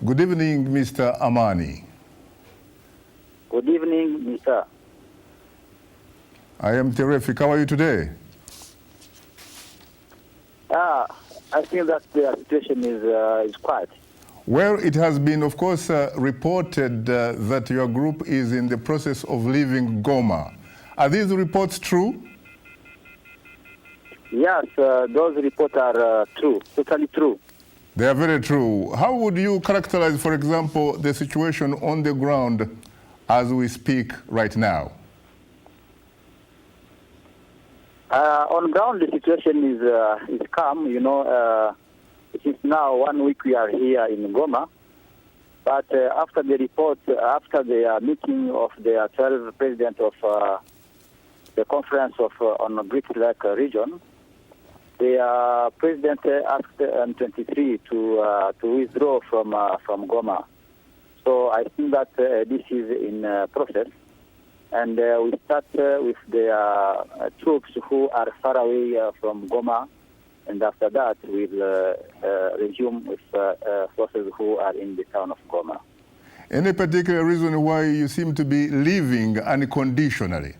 Good evening, Mr. Amani. Good evening, Mr. I am terrific. How are you today? I think that the situation is quiet. Well, it has been, of course, reported that your group is in the process of leaving Goma. Are these reports true? Yes, those reports are true, totally true. They are very true. How would you characterize, for example, the situation on the ground as we speak right now? On ground, the situation is calm. You know, it is now 1 week we are here in Goma. But after the report, after the meeting of the 12 president of the conference of on the Great Lake region, the president asked M23 to withdraw from Goma. So I think that this is in process. And we start with the troops who are far away from Goma, and after that we'll resume with forces who are in the town of Goma. Any particular reason why you seem to be leaving unconditionally?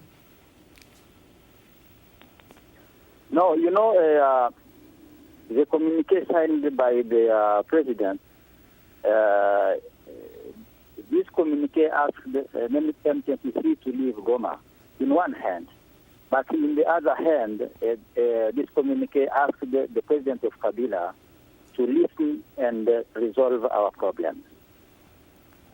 No, you know, the communique signed by the president, this communique asked M23 to leave Goma in one hand. But in the other hand, this communique asked the president of Kabila to listen and resolve our problems.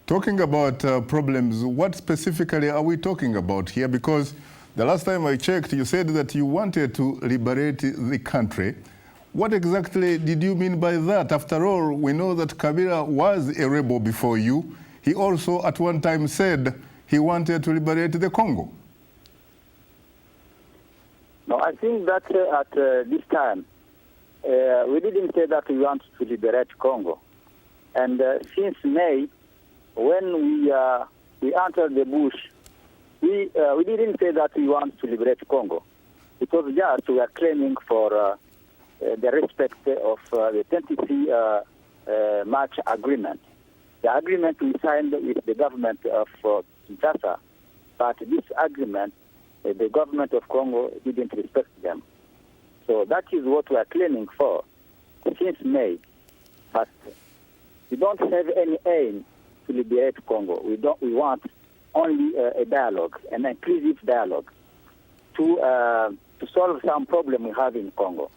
Talking about problems, what specifically are we talking about here? Because the last time I checked, you said that you wanted to liberate the country. What exactly did you mean by that? After all, we know that Kabila was a rebel before you. He also at one time said he wanted to liberate the Congo. No, I think that at this time, we didn't say that we want to liberate Congo. And since May, when we entered the bush, we didn't say that we want to liberate Congo. It was just we are claiming for the respect of the 23 March agreement. The agreement we signed with the government of Kinshasa, but this agreement, the government of Congo didn't respect them. So that is what we are claiming for since May. But we don't have any aim to liberate Congo. We want only a dialogue, an inclusive dialogue, to solve some problem we have in Congo.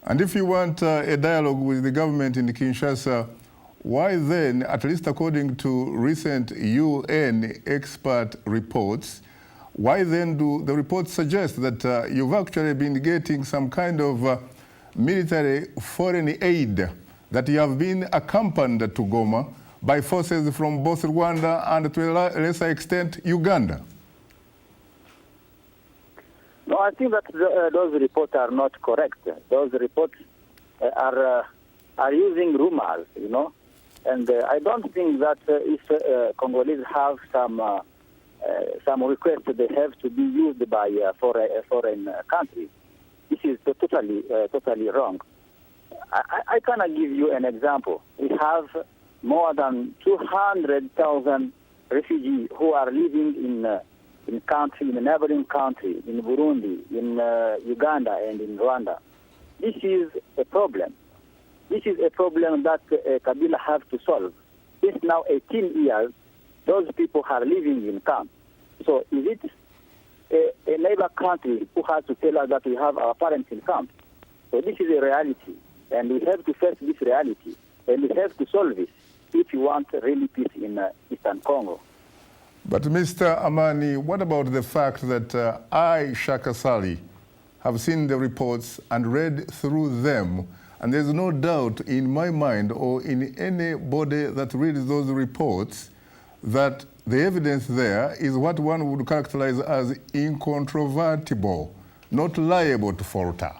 And if you want a dialogue with the government in Kinshasa, why then, at least according to recent UN expert reports, why then do the reports suggest that you've actually been getting some kind of military foreign aid, that you have been accompanied to Goma by forces from both Rwanda and, to a lesser extent, Uganda? No, I think that those reports are not correct. Those reports are using rumors, you know. And I don't think that if Congolese have some request, they have to be used by a foreign country. This is totally wrong. I cannot give you an example. We have more than 200,000 refugees who are living in a neighboring country, in Burundi, in Uganda, and in Rwanda. This is a problem. This is a problem that Kabila has to solve. Since now 18 years, those people are living in camp. So is it a neighbor country who has to tell us that we have our parents in camp? So this is a reality, and we have to face this reality, and we have to solve it if you want really peace in Eastern Congo. But Mr. Amani, what about the fact that I, Shaka Sali, have seen the reports and read through them, and there's no doubt in my mind or in anybody that reads those reports that the evidence there is what one would characterize as incontrovertible, not liable to falter,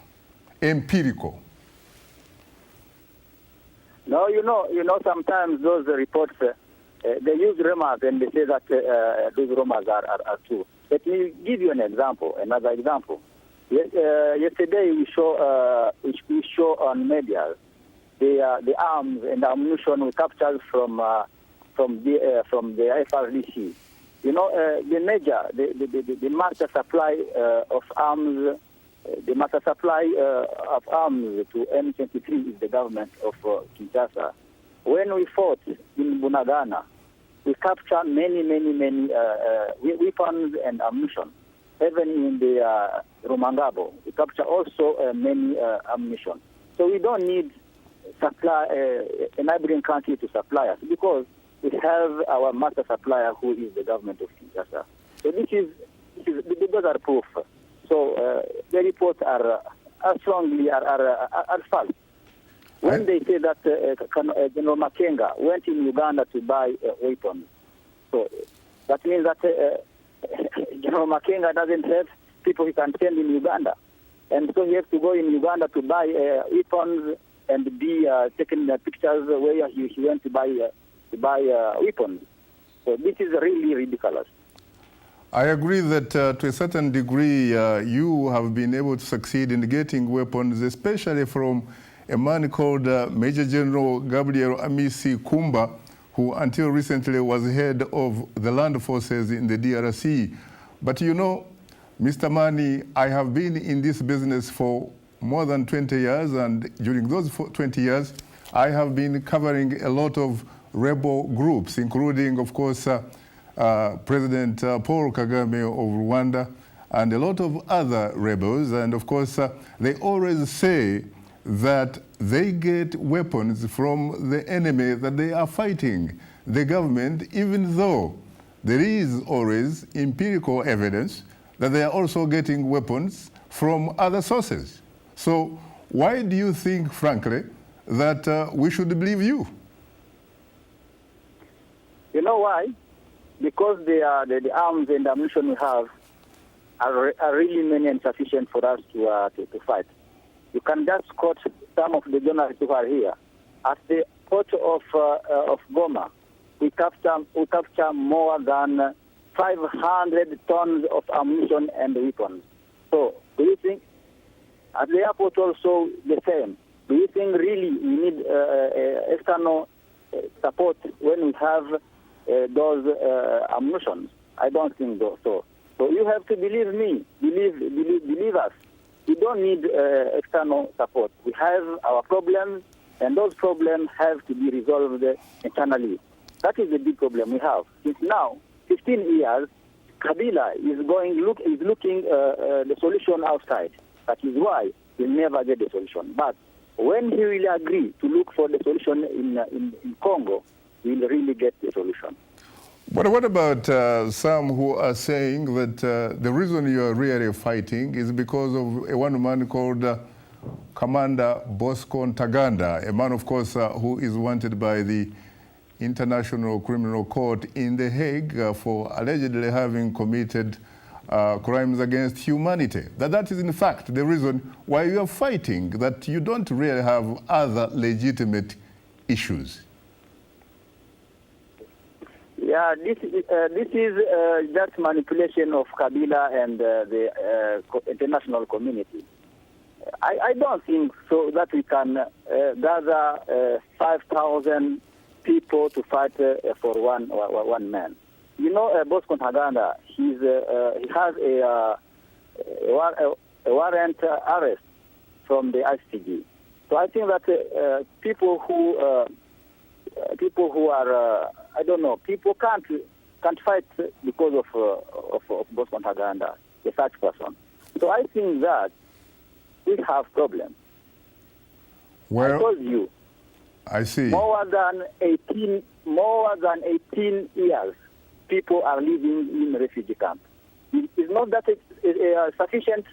empirical. No, you know, sometimes those reports, they use rumors and they say that those rumors are true. Let me give you another example. Yesterday we show on media the arms and ammunition we captured from the FRDC. You know, the master supply of arms, the master supply of arms to M23 is the government of Kinshasa. When we fought in Bunagana, we captured many weapons and ammunition. Even in the Rumangabo, we capture also many ammunition. So we don't need supply a neighboring country to supply us because we have our master supplier who is the government of Kinshasa. So those are proof. So the reports are strongly false. When they say that General Makenga went in Uganda to buy weapons, so that means that General Makenga doesn't have people he can send in Uganda. And so he has to go in Uganda to buy weapons and be taking pictures where he went to buy weapons. So this is really ridiculous. I agree that to a certain degree you have been able to succeed in getting weapons, especially from a man called Major General Gabriel Amisi Kumba, who until recently was head of the land forces in the DRC. But you know, Mr. Mani, I have been in this business for more than 20 years, and during those 20 years, I have been covering a lot of rebel groups, including, of course, President Paul Kagame of Rwanda, and a lot of other rebels. And of course, they always say that they get weapons from the enemy that they are fighting, the government, even though there is always empirical evidence that they are also getting weapons from other sources. So why do you think, frankly, that we should believe you? You know why? Because the arms and ammunition we have are really many and sufficient for us to fight. You can just quote some of the journalists who are here. At the port of Goma, we capture more than 500 tons of ammunition and weapons. So do you think at the airport also the same? Do you think really we need external support when we have those ammunition? I don't think so. So you have to believe me, believe us. We don't need external support. We have our problems, and those problems have to be resolved internally. That is the big problem we have. Since now, 15 years, Kabila is looking the solution outside. That is why we'll never get the solution. But when he will agree to look for the solution in Congo, we'll really get the solution. But what about some who are saying that the reason you are really fighting is because of a one man called Commander Bosco Ntaganda, a man, of course, who is wanted by the International Criminal Court in The Hague for allegedly having committed crimes against humanity. That is, in fact, the reason why you are fighting, that you don't really have other legitimate issues. Yeah, this is just manipulation of Kabila and the international community. I don't think so that we can gather 5,000 people to fight for one man. You know, Bosco Ntaganda, he has a warrant arrest from the ICG. So I think that people who are I don't know, people can't fight because of Bosco Ntaganda, a such person. So I think that we have problems. Well, I told you. I see. More than 18 years, people are living in refugee camps. It's not that sufficient